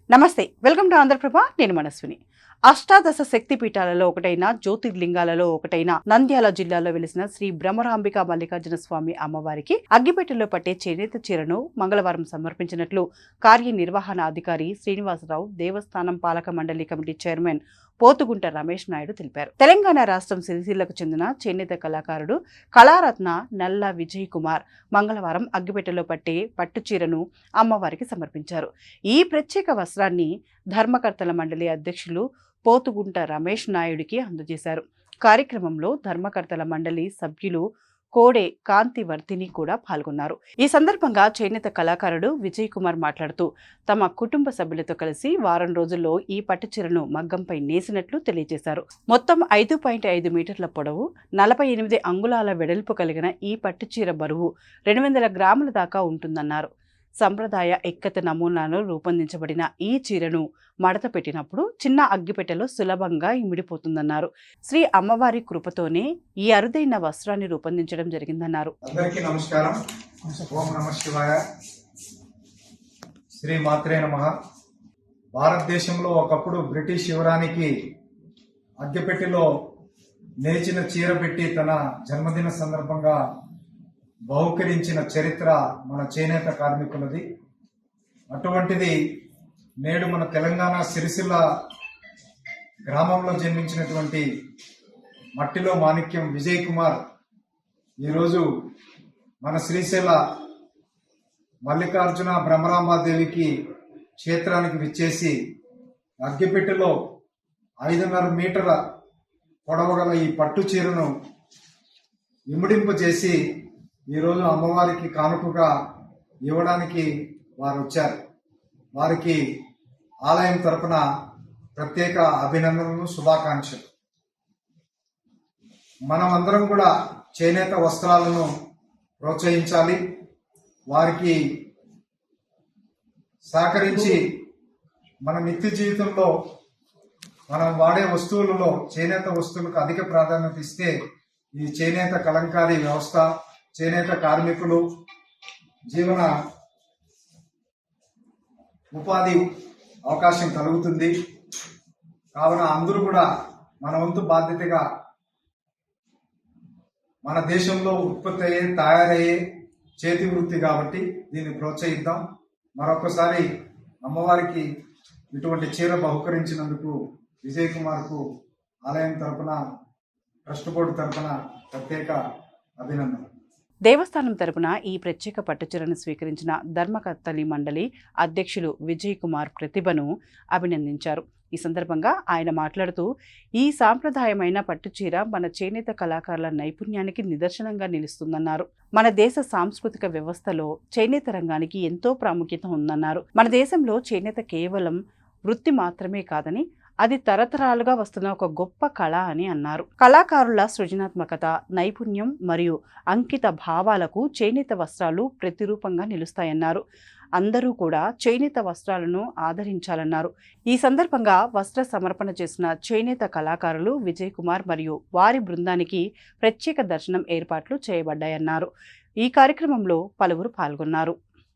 నమస్తే, welcome to Andhraprabha. నేను మనస్విని. అష్టాదశ శక్తి పీఠాలలో ఒకటైన జ్యోతిర్లింగాలలో ఒకటైన నంద్యాల జిల్లాలో వెలిసిన శ్రీ భ్రమరాంబిక మల్లికార్జున స్వామి అమ్మవారికి అగ్గిపెట్టెలో పట్టే చేనేత చీరను మంగళవారం సమర్పించినట్లు కార్యనిర్వహణాధికారి శ్రీనివాసరావు, దేవస్థానం పాలక మండలి కమిటీ చైర్మన్ పోతుగుంట రమేష్ నాయుడు తెలిపారు. తెలంగాణ రాష్ట్రం సిరిసిల్లకు చెందిన చేనేత కళాకారుడు కళారత్న నల్ల విజయ్ కుమార్ మంగళవారం అగ్గిపెట్టెలో పట్టే పట్టుచీరను అమ్మవారికి సమర్పించారు. ఈ ప్రత్యేక వస్త్రాన్ని ధర్మకర్తల మండలి అధ్యక్షులు పోతుగుంట రమేష్ నాయుడికి అందజేశారు. కార్యక్రమంలో ధర్మకర్తల మండలి సభ్యులు కోడే కాంతివర్తిని కూడా పాల్గొన్నారు. ఈ సందర్భంగా చేనేత కళాకారుడు విజయ్ కుమార్ మాట్లాడుతూ తమ కుటుంబ సభ్యులతో కలిసి వారం రోజుల్లో ఈ పట్టుచీరను మగ్గంపై నేసినట్లు తెలియజేశారు. మొత్తం 5.5 మీటర్ల పొడవు, 48 అంగుళాల వెడల్పు కలిగిన ఈ పట్టుచీర బరువు 200 గ్రాముల దాకా ఉంటుందన్నారు. సంప్రదాయ ఎక్కత నమూనాలో రూపొందించబడిన ఈ చీరను మడత పెట్టినప్పుడు చిన్న అగ్గిపెట్టెలో సులభంగా ఇమిడిపోతుందన్నారు. శ్రీ అమ్మవారి కృపతోనే ఈ అరుదైన వస్త్రాన్ని రూపొందించడం జరిగిందన్నారు. అందరికీ నమస్కారం. ఓం నమః శివాయ. శ్రీ మాత్రే నమః. భారతదేశంలో ఒకప్పుడు బ్రిటిష్ యువరానికి అగ్గిపెట్టెలో నేచిన చీర పెట్టి తన జన్మదిన సందర్భంగా బహుకరించిన చరిత్ర మన చేనేత కార్మికులది. అటువంటిది నేడు మన తెలంగాణ సిరిసిల్ల గ్రామంలో జన్మించినటువంటి మట్టిలో మాణిక్యం విజయ్ కుమార్ ఈరోజు మన శ్రీశైల మల్లికార్జున భ్రమరాంబాదేవికి క్షేత్రానికి విచ్చేసి అగ్గిపెట్టెలో 5.5 మీటర్ల పొడవగల ఈ పట్టు చీరను ఇముడింపజేసి ఈరోజు అమ్మవారికి కానుకగా ఇవ్వడానికి వారు వచ్చారు. వారికి ఆలయం తరపున ప్రత్యేక అభినందనలు, శుభాకాంక్షలు. మనమందరం కూడా చేనేత వస్త్రాలను ప్రోత్సహించాలి. వారికి సహకరించి మన నిత్య జీవితంలో మనం వాడే వస్తువులలో చేనేత వస్తువులకు అధిక ప్రాధాన్యత ఇస్తే ఈ చేనేత కలంకారీ వ్యవస్థ, చేనేత కార్మికులు జీవన ఉపాధి అవకాశం కలుగుతుంది. కావున అందరూ కూడా మన వంతు బాధ్యతగా మన దేశంలో ఉత్పత్తి అయ్యే, తయారయ్యే చేతి వృత్తి కాబట్టి దీన్ని ప్రోత్సహిద్దాం. మరొకసారి అమ్మవారికి ఇటువంటి చీర బహుకరించినందుకు విజయ్ కుమార్కు ఆలయం తరపున, ట్రస్ట్ బోర్డు తరపున ప్రత్యేక అభినందన. దేవస్థానం తరపున ఈ ప్రత్యేక పట్టుచీరను స్వీకరించిన ధర్మకర్తలి మండలి అధ్యక్షులు విజయ్ కుమార్ ప్రతిభను అభినందించారు. ఈ సందర్భంగా ఆయన మాట్లాడుతూ ఈ సాంప్రదాయమైన పట్టుచీర మన చేనేత కళాకారుల నైపుణ్యానికి నిదర్శనంగా నిలుస్తుందన్నారు. మన దేశ సాంస్కృతిక వ్యవస్థలో చేనేత రంగానికి ఎంతో ప్రాముఖ్యత ఉందన్నారు. మన దేశంలో చేనేత కేవలం వృత్తి మాత్రమే కాదని అది తరతరాలుగా వస్తున్న ఒక గొప్ప కళ అని అన్నారు. కళాకారుల సృజనాత్మకత, నైపుణ్యం మరియు అంకిత భావాలకు చేనేత వస్త్రాలు ప్రతిరూపంగా నిలుస్తాయన్నారు. అందరూ కూడా చేనేత వస్త్రాలను ఆదరించాలన్నారు. ఈ సందర్భంగా వస్త్ర సమర్పణ చేసిన చేనేత కళాకారులు విజయ్ కుమార్ మరియు వారి బృందానికి ప్రత్యేక దర్శనం ఏర్పాట్లు చేయబడ్డాయన్నారు. ఈ కార్యక్రమంలో పలువురు పాల్గొన్నారు.